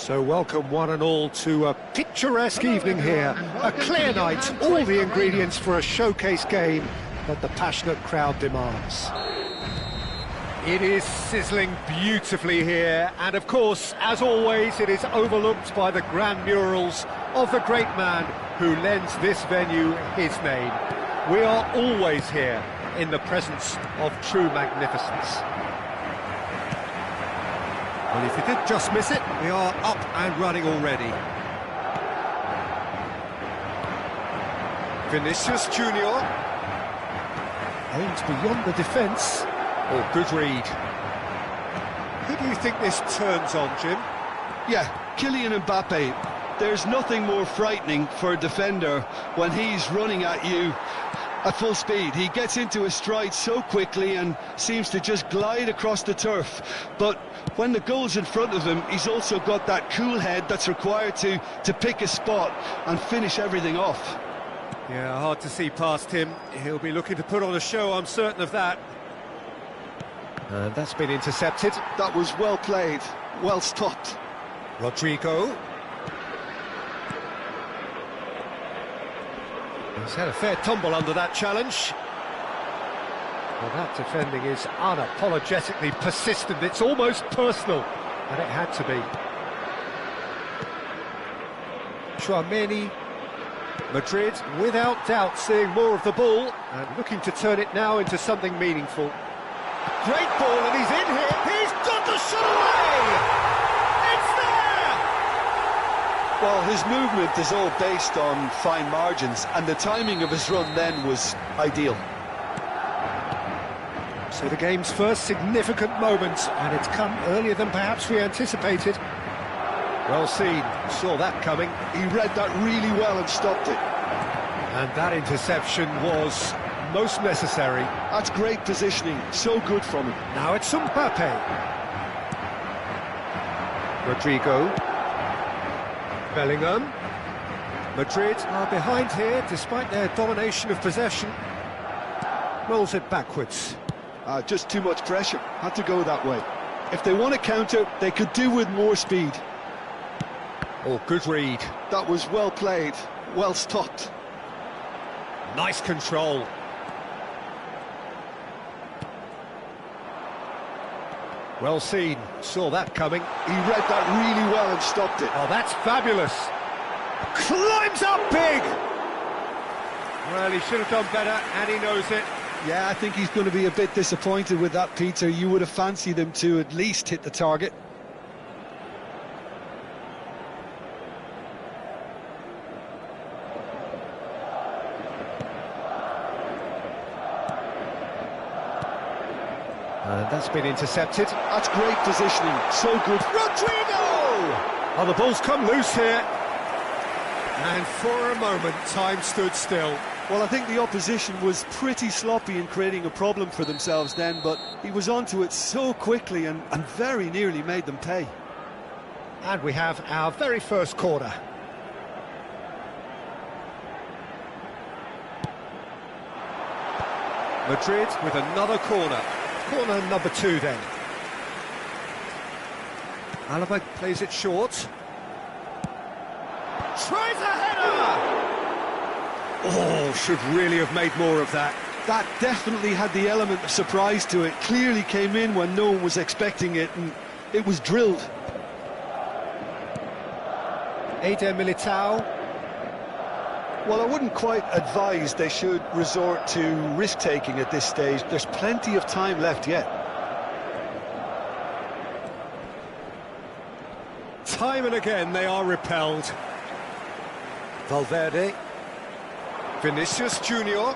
So welcome one and all to a picturesque evening here. A clear night, all the ingredients for a showcase game that the passionate crowd demands. It is sizzling beautifully here, and of course, as always, it is overlooked by the grand murals of the great man who lends this venue his name. We are always here in the presence of true magnificence. Well, if you did just miss it, we are up and running already. Vinicius Junior aims beyond the defence. Oh, good read. Who do you think this turns on, Jim? Yeah, Kylian Mbappe. There's nothing more frightening for a defender when he's running at you at full speed. He gets into his stride so quickly and seems to just glide across the turf. But when the goal's in front of him, he's also got that cool head that's required to pick a spot and finish everything off. Yeah, hard to see past him. He'll be looking to put on a show, I'm certain of that. And that's been intercepted. That was well played, well stopped. Rodrigo. He's had a fair tumble under that challenge. Well, that defending is unapologetically persistent. It's almost personal, and it had to be. Tchouameni. Madrid, without doubt, seeing more of the ball and looking to turn it now into something meaningful. Great ball, and he's in here. He's got the shot away! It's there! Well, his movement is all based on fine margins, and the timing of his run then was ideal. So the game's first significant moment, and it's come earlier than perhaps we anticipated. Well seen, saw that coming. He read that really well and stopped it. And that interception was most necessary. That's great positioning, so good from him. Now it's Mbappe. Rodrigo. Bellingham. Madrid are behind here despite their domination of possession. Rolls it backwards. Just too much pressure, had to go that way. If they want to counter, they could do with more speed. Oh, good read. That was well played, well stopped. Nice control. Well seen, saw that coming. He read that really well and stopped it. Oh, that's fabulous. Climbs up big! Well, he should have done better, and he knows it. Yeah, I think he's going to be a bit disappointed with that, Peter. You would have fancied him to at least hit the target. And that's been intercepted. That's great positioning, so good. Rodrigo! Oh, the ball's come loose here. And for a moment, time stood still. Well, I think the opposition was pretty sloppy in creating a problem for themselves then, but he was onto it so quickly and very nearly made them pay. And we have our very first corner. Madrid with another corner. Corner number 2 then. Alaba plays it short. Tries a header! Oh, should really have made more of that. That definitely had the element of surprise to it. Clearly came in when no one was expecting it, and it was drilled. Eder Militao. Well, I wouldn't quite advise they should resort to risk-taking at this stage. There's plenty of time left yet. Time and again they are repelled. Valverde. Vinicius Junior.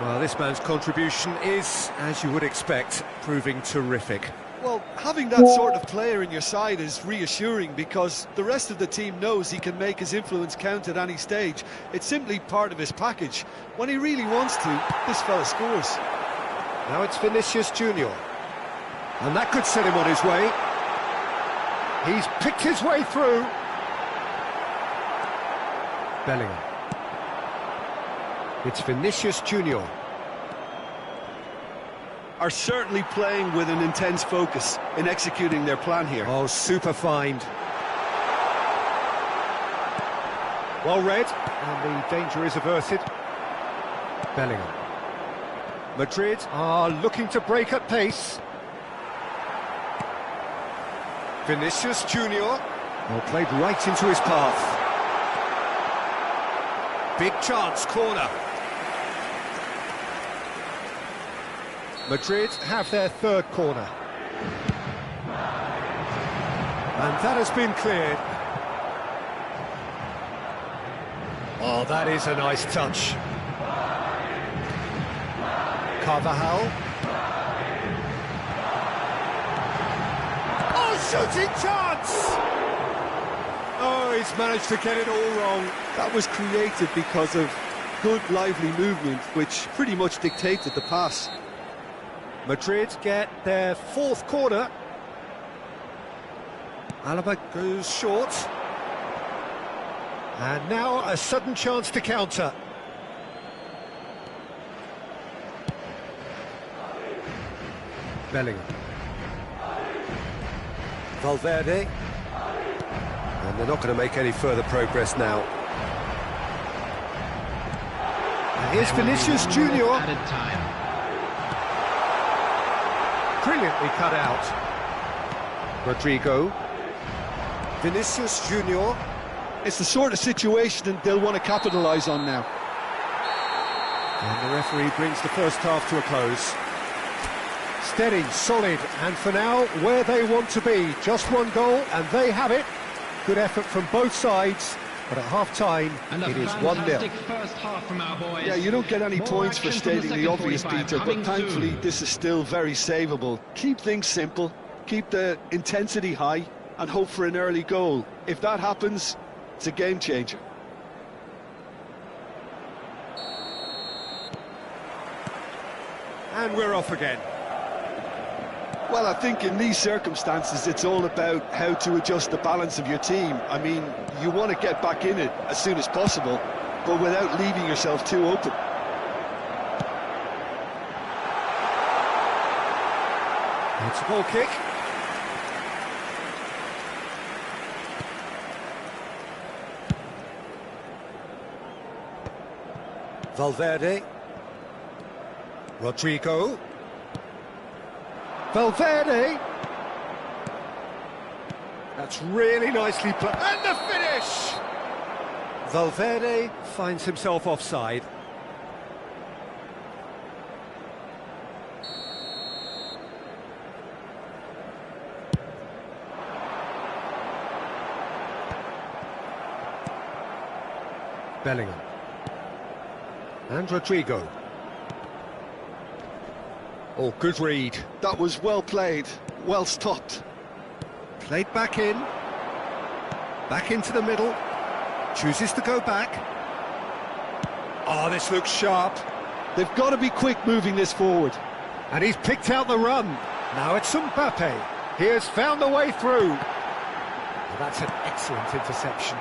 Well, this man's contribution is, as you would expect, proving terrific. Well, having that sort of player in your side is reassuring because the rest of the team knows he can make his influence count at any stage. It's simply part of his package. When he really wants to, this fella scores. Now it's Vinicius Junior. And that could set him on his way. He's picked his way through. Bellingham. It's Vinicius Junior. are certainly playing with an intense focus in executing their plan here. Oh, super find. Well read, and the danger is averted. Bellingham. Madrid are looking to break at pace. Vinicius Junior. Well, played right into his path. Big chance, corner. Madrid have their third corner. And that has been cleared. Oh, that is a nice touch. Carvajal. Oh, shooting chance! Oh, he's managed to get it all wrong. That was created because of good, lively movement, which pretty much dictated the pass. Madrid get their fourth corner. Alaba goes short. And now a sudden chance to counter. Bellingham. Valverde. And they're not going to make any further progress now. And here's Vinicius Junior. Brilliantly cut out. Rodrigo. Vinicius Junior. It's the sort of situation that they'll want to capitalise on now. And the referee brings the first half to a close. Steady, solid, and for now, where they want to be. Just one goal, and they have it. Good effort from both sides, but at half-time, it is 1-0. First half from our boys. Yeah, you don't get any points for stating the obvious, Peter, but thankfully this is still very savable. Keep things simple, keep the intensity high, and hope for an early goal. If that happens, it's a game changer. And we're off again. Well, I think in these circumstances, it's all about how to adjust the balance of your team. I mean, you want to get back in it as soon as possible, but without leaving yourself too open. It's a goal kick. Valverde. Rodrigo. Valverde. That's really nicely played. And the finish! Valverde finds himself offside. Bellingham. And Rodrigo. Oh, good read. That was well played, well stopped. Played back in. Back into the middle. Chooses to go back. Oh, this looks sharp. They've got to be quick moving this forward. And he's picked out the run. Now it's Mbappe. He has found the way through. Well, that's an excellent interception.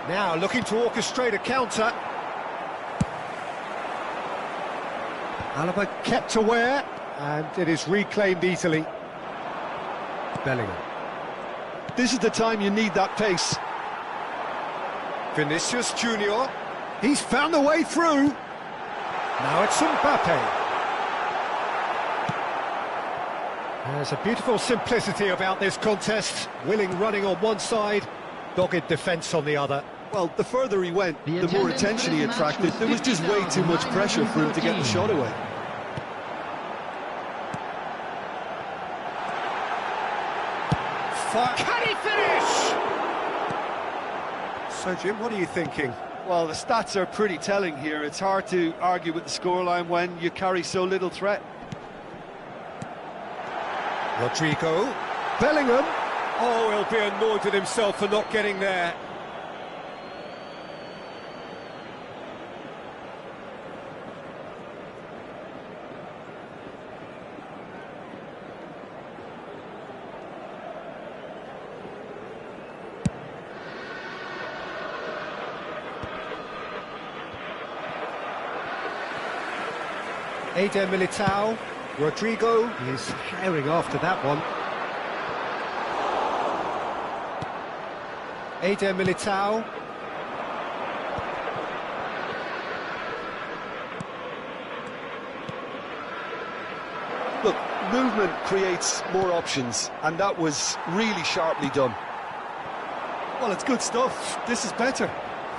Now looking to orchestrate a counter. Alaba kept aware, and it is reclaimed easily. Bellingham. This is the time you need that pace. Vinicius Junior. He's found the way through. Now it's Mbappe. There's a beautiful simplicity about this contest. Willing running on one side, dogged defence on the other. Well, the further he went, the more attention he attracted. There was just way too much pressure for him to get the shot away. Can he finish? So, Jim, what are you thinking? Well, the stats are pretty telling here. It's hard to argue with the scoreline when you carry so little threat. Rodrigo. Bellingham. Oh, he'll be annoyed with himself for not getting there. Eder Militao. Rodrigo is herring after that one. Eder Militao. Look, movement creates more options, and that was really sharply done. Well, it's good stuff. This is better.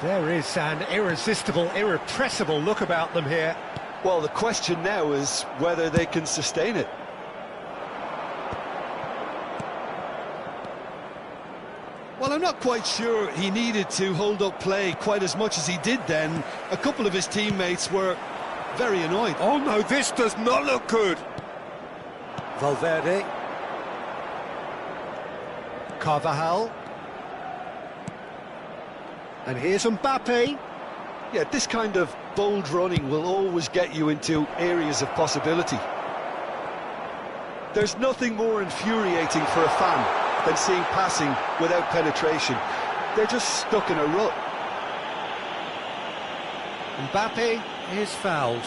There is an irresistible, irrepressible look about them here. Well, the question now is whether they can sustain it. Well, I'm not quite sure he needed to hold up play quite as much as he did then. A couple of his teammates were very annoyed. Oh no, this does not look good. Valverde. Carvajal. And here's Mbappe. Yeah, this kind of bold running will always get you into areas of possibility. There's nothing more infuriating for a fan than seeing passing without penetration. They're just stuck in a rut. Mbappe is fouled.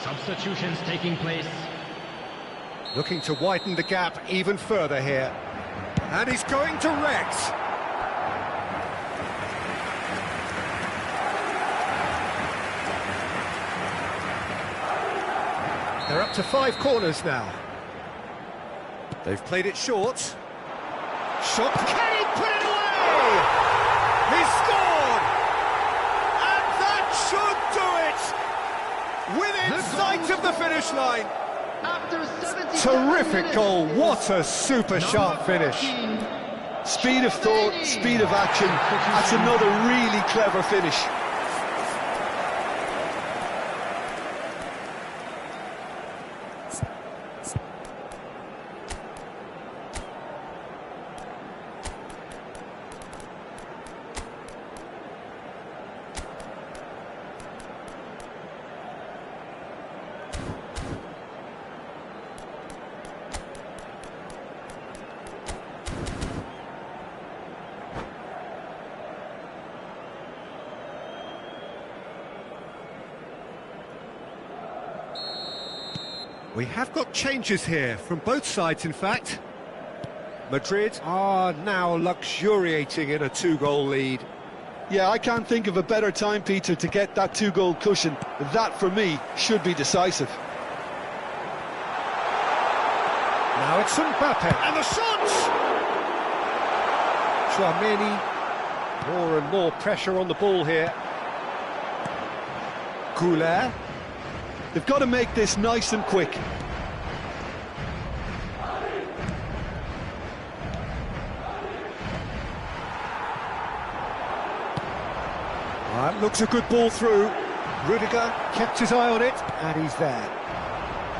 Substitutions taking place. Looking to widen the gap even further here. And he's going to Rex. They're up to 5 corners now. They've played it short. Shot. Can he put it away? He scored! And that should do it! Within sight of the finish line. After 77 Terrific minutes, goal. What a super sharp finish. Speed of thought, speed of action. That's another really clever finish. We have got changes here, from both sides in fact. Madrid are now luxuriating in a 2-goal lead. Yeah, I can't think of a better time, Peter, to get that 2-goal cushion. That, for me, should be decisive. Now it's Mbappe, and the shot! Tchouameni, more and more pressure on the ball here. Goulet. They've got to make this nice and quick. That looks a good ball through. Rudiger kept his eye on it, and he's there.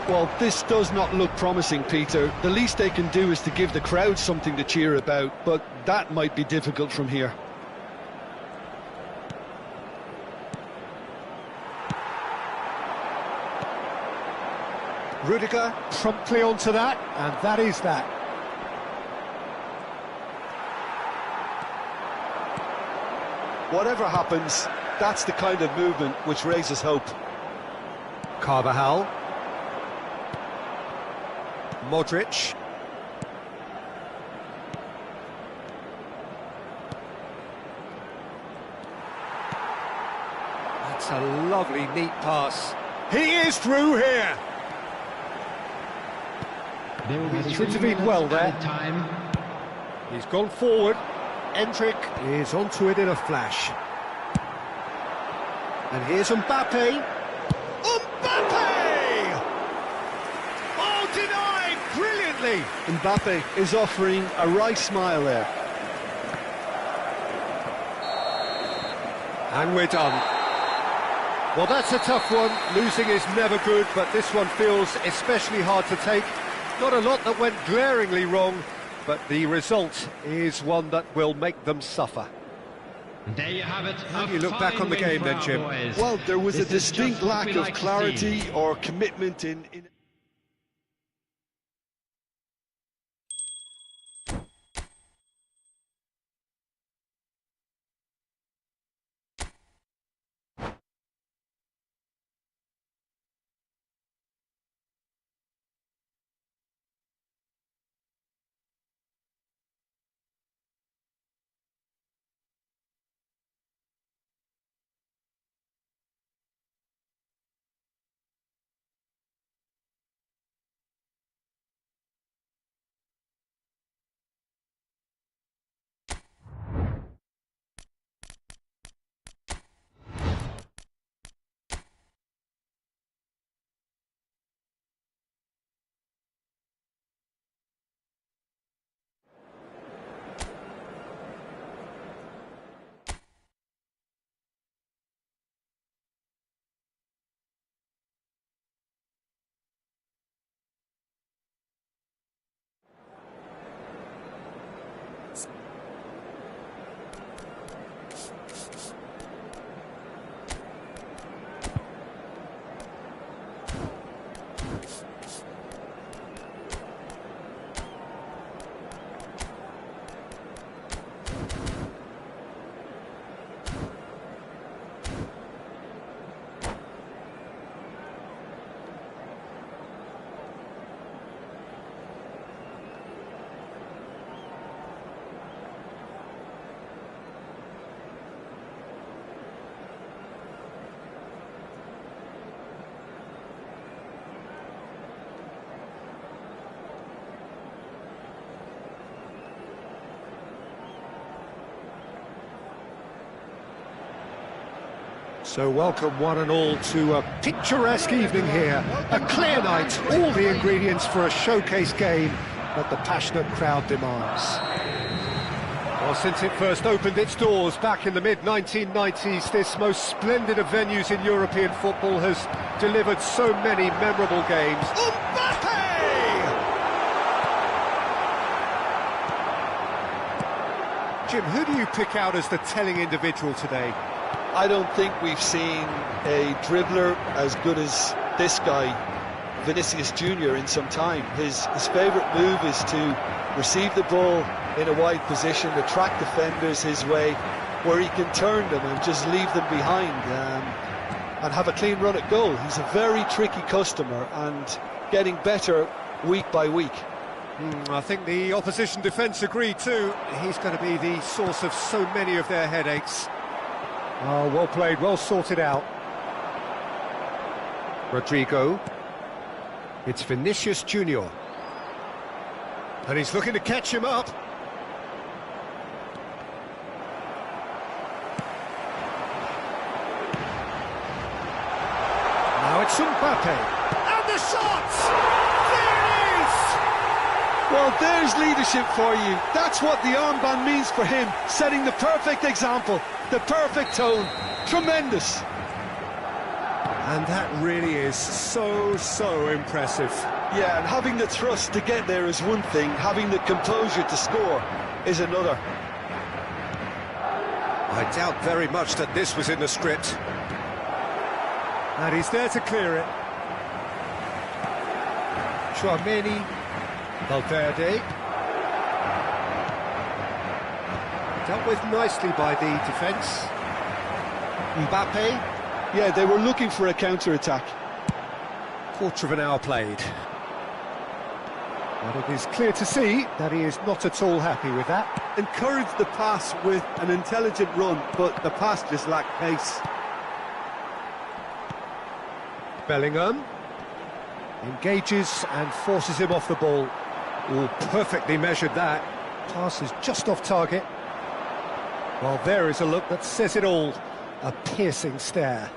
Well, this does not look promising, Peter. The least they can do is to give the crowd something to cheer about, but that might be difficult from here. Rudiger promptly onto that, and that is that. Whatever happens, that's the kind of movement which raises hope. Carvajal. Modric. That's a lovely, neat pass. He is through here. He's intervened well there. He's gone forward. Endrick is onto it in a flash. And here's Mbappe. Mbappe! Oh, denied brilliantly. Mbappe is offering a wry smile there. And we're done. Well, that's a tough one. Losing is never good, but this one feels especially hard to take. Not a lot that went glaringly wrong, but the result is one that will make them suffer. There you have it. How do you look back on the game then, Jim? Well, there was a distinct lack of clarity or commitment in So welcome one and all to a picturesque evening here. A clear night, all the ingredients for a showcase game that the passionate crowd demands. Well, since it first opened its doors back in the mid-1990s, this most splendid of venues in European football has delivered so many memorable games. Jim, who do you pick out as the telling individual today? I don't think we've seen a dribbler as good as this guy, Vinicius Jr., in some time. His favourite move is to receive the ball in a wide position, attract defenders his way, where he can turn them and just leave them behind and have a clean run at goal. He's a very tricky customer and getting better week by week. I think the opposition defence agree too. He's going to be the source of so many of their headaches. Oh, well played, well sorted out. Rodrigo. It's Vinicius Jr. And he's looking to catch him up. Now it's Mbappe. And the shot! Well, there's leadership for you. That's what the armband means for him, setting the perfect example, the perfect tone. Tremendous. And that really is so impressive. Yeah, and having the thrust to get there is one thing, having the composure to score is another. I doubt very much that this was in the script. And he's there to clear it. Chouameni. Valverde. Dealt with nicely by the defence. Mbappe. Yeah, they were looking for a counter-attack. Quarter of an hour played. But it is clear to see that he is not at all happy with that. Encouraged the pass with an intelligent run, but the pass just lacked pace. Bellingham. Engages and forces him off the ball. Oh, perfectly measured that. Pass is just off target. Well, there is a look that says it all. A piercing stare.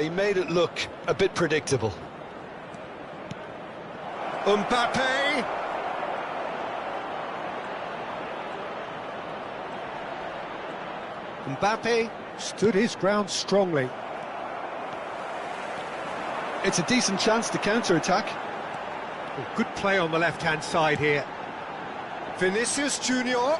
He made it look a bit predictable. Mbappe! Mbappe stood his ground strongly. It's a decent chance to counter-attack. Oh, good play on the left-hand side here. Vinicius Jr.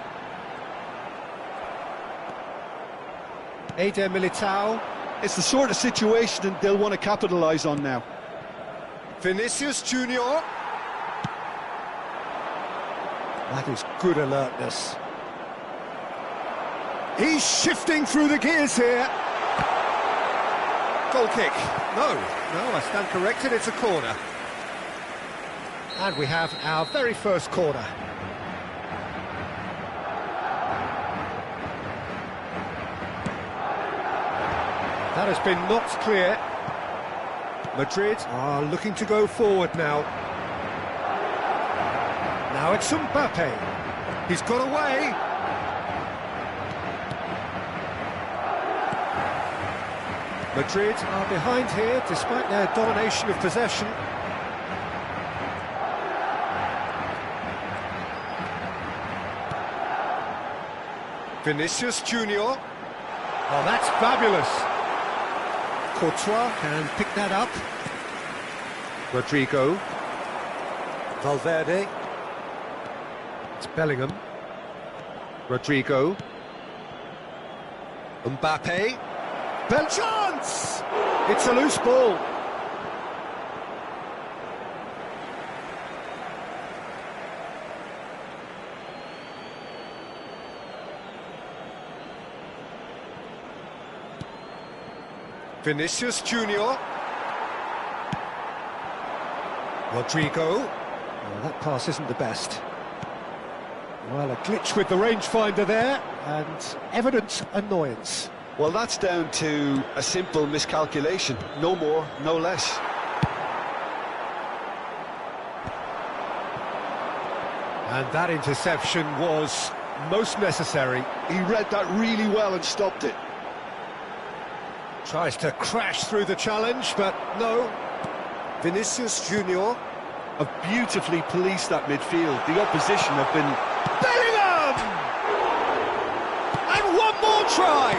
Eder Militao. It's the sort of situation they'll want to capitalise on now. Vinicius Jr. That is good alertness. He's shifting through the gears here. Goal kick. No, I stand corrected, it's a corner. And we have our very first corner. That has been knocked clear. Madrid are looking to go forward now. Now it's Mbappe. He's got away. Madrid are behind here despite their domination of possession. Vinicius Jr. Oh, that's fabulous. Courtois can pick that up. Rodrigo. Valverde. It's Bellingham. Rodrigo. Mbappe. Bell chance! It's a loose ball. Vinicius Jr. Rodrigo. Well, that pass isn't the best. Well, a glitch with the rangefinder there, and evident annoyance. Well, that's down to a simple miscalculation. No more, no less. And that interception was most necessary. He read that really well and stopped it. Tries to crash through the challenge, but no. Vinicius Junior. Have beautifully policed that midfield. The opposition have been... Bellingham! And one more try!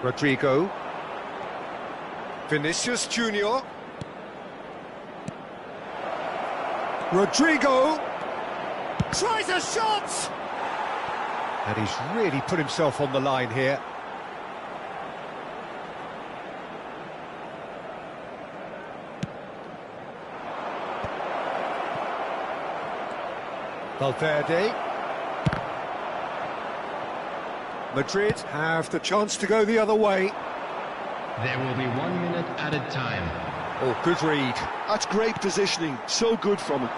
Rodrigo. Vinicius Junior. Rodrigo tries a shot! And he's really put himself on the line here. Valverde. Madrid have the chance to go the other way. There will be 1 minute added time. Oh, good read. That's great positioning, so good from him.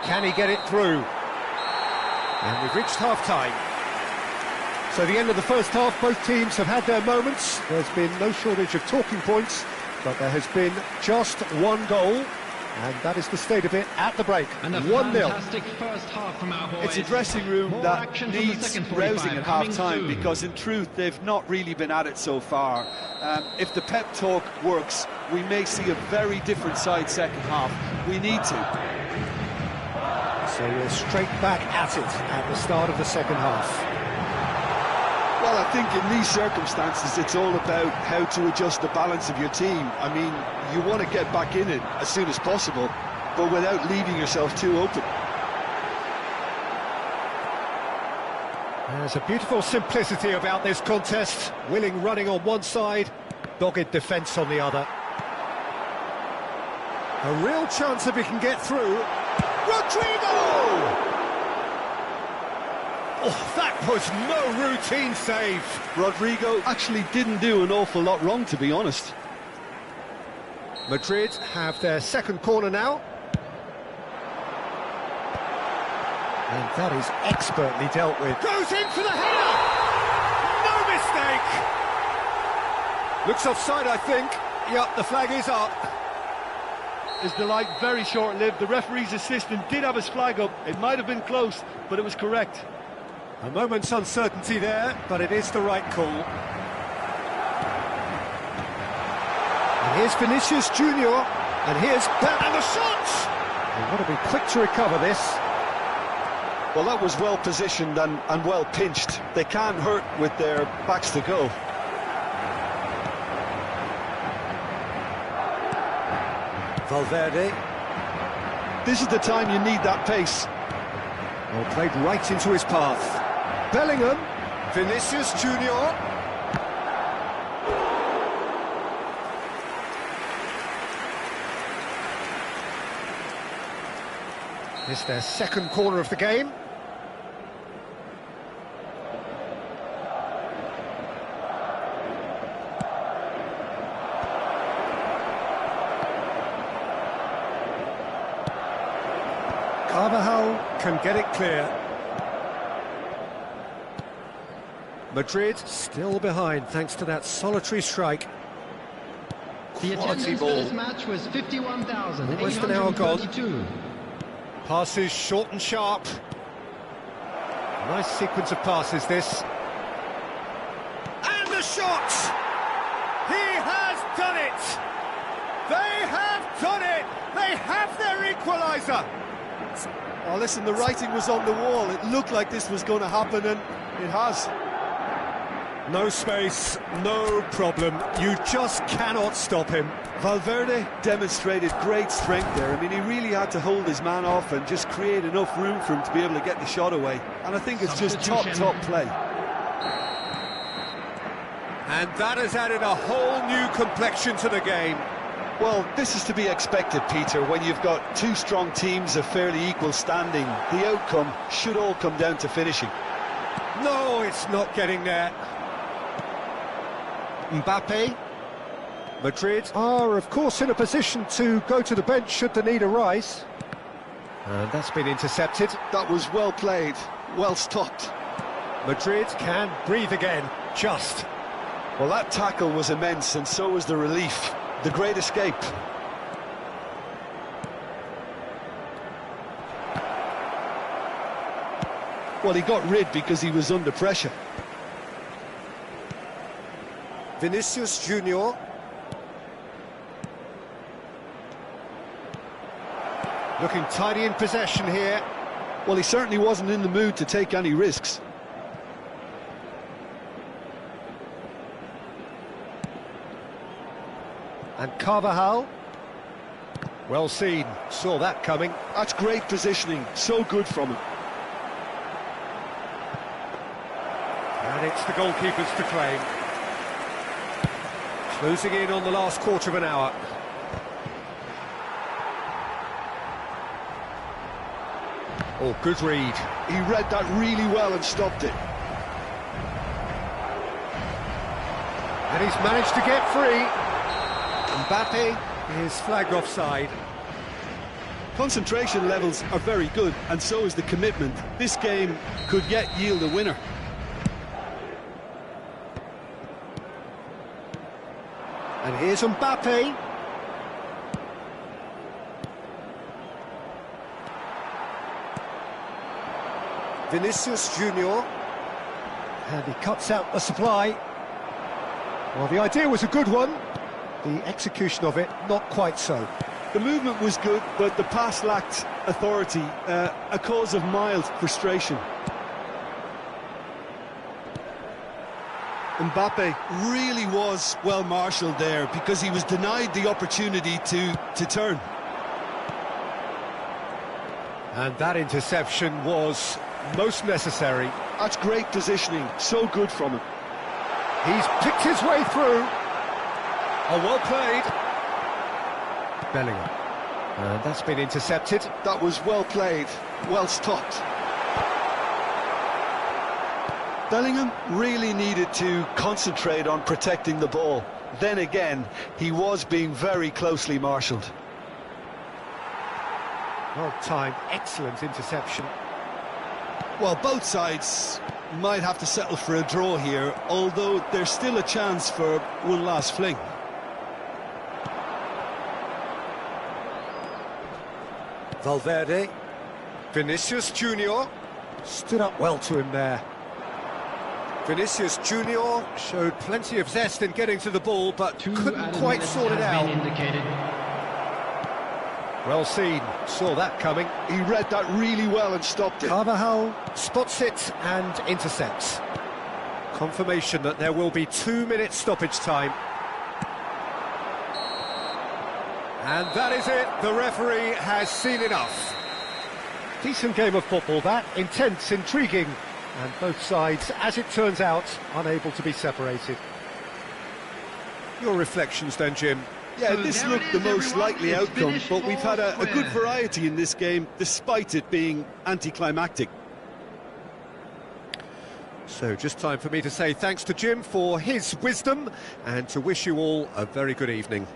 Can he get it through? And we've reached half-time. So the end of the first half, both teams have had their moments. There's been no shortage of talking points, but there has been just one goal, and that is the state of it at the break. 1-0. Fantastic first half from our boys. It's a dressing room More that action from the needs second 45 rousing at coming half-time, soon. because in truth they've not really been at it so far. If the pep talk works, we may see a very different side second half. We need to. So we're straight back at it at the start of the second half. Well, I think in these circumstances it's all about how to adjust the balance of your team. I mean, you want to get back in it as soon as possible, but without leaving yourself too open. There's a beautiful simplicity about this contest. Willing running on one side, dogged defence on the other. A real chance if he can get through. Rodrigo! Oh, that was no routine save. Rodrigo actually didn't do an awful lot wrong, to be honest. Madrid have their second corner now. And that is expertly dealt with. Goes in for the header! No mistake! Looks offside, I think. Yep, the flag is up. His delight very short-lived. The referee's assistant did have his flag up. It might have been close, but it was correct. A moment's uncertainty there, but it is the right call. And here's Vinicius Junior, and here's and the shot! They've got to be quick to recover this. Well, that was well positioned and well pinched. They can't hurt with their backs to go. Valverde. This is the time you need that pace. Well, played right into his path. Bellingham. Vinicius Junior. It's their second corner of the game. Carvajal can get it clear. Madrid still behind thanks to that solitary strike. The Quality attendance for ball. this match was 51,832. Almost an hour gone. Passes short and sharp. Nice sequence of passes, this. And the shot! He has done it! They have done it! They have their equaliser! Oh, listen, the writing was on the wall. It looked like this was going to happen, and it has. No space, no problem. You just cannot stop him. Valverde demonstrated great strength there. I mean, he really had to hold his man off and just create enough room for him to be able to get the shot away. And I think it's just top play. And that has added a whole new complexion to the game. Well, this is to be expected, Peter, when you've got two strong teams of fairly equal standing. The outcome should all come down to finishing. No, it's not getting there. Mbappe. Madrid are, of course, in a position to go to the bench should the need arise. And that's been intercepted. That was well played, well stopped. Madrid can breathe again, just. Well, that tackle was immense, and so was the relief. The great escape. Well, he got rid because he was under pressure. Vinicius Junior. Looking tidy in possession here. Well, he certainly wasn't in the mood to take any risks. And Carvajal. Well seen, saw that coming. That's great positioning, so good from him. And it's the goalkeepers to claim. Closing in on the last quarter of an hour. Oh, good read. He read that really well and stopped it. And he's managed to get free. Mbappe is flagged offside. Concentration levels are very good, and so is the commitment. This game could yet yield a winner. And here's Mbappe. Vinicius Junior. And he cuts out the supply. Well, the idea was a good one. The execution of it, not quite so. The movement was good, but the pass lacked authority, a cause of mild frustration. Mbappe really was well marshalled there because he was denied the opportunity to turn. And that interception was most necessary. That's great positioning, so good from him. He's picked his way through. Oh, well played. Bellingham. And that's been intercepted. That was well played, well stopped. Bellingham really needed to concentrate on protecting the ball. Then again, he was being very closely marshalled. Well timed, excellent interception. Well, both sides might have to settle for a draw here, although there's still a chance for one last fling. Valverde. Vinicius Junior. Stood up well to him there. Vinicius Junior showed plenty of zest in getting to the ball, but couldn't quite sort it out. Well seen, saw that coming. He read that really well and stopped it. Carvajal spots it and intercepts. Confirmation that there will be 2 minutes stoppage time. And that is it, the referee has seen enough. Decent game of football that, intense, intriguing, and both sides, as it turns out, unable to be separated. Your reflections then, Jim? Yeah, this looked the most likely outcome, but we've had a good variety in this game, despite it being anticlimactic. So just time for me to say thanks to Jim for his wisdom, and to wish you all a very good evening.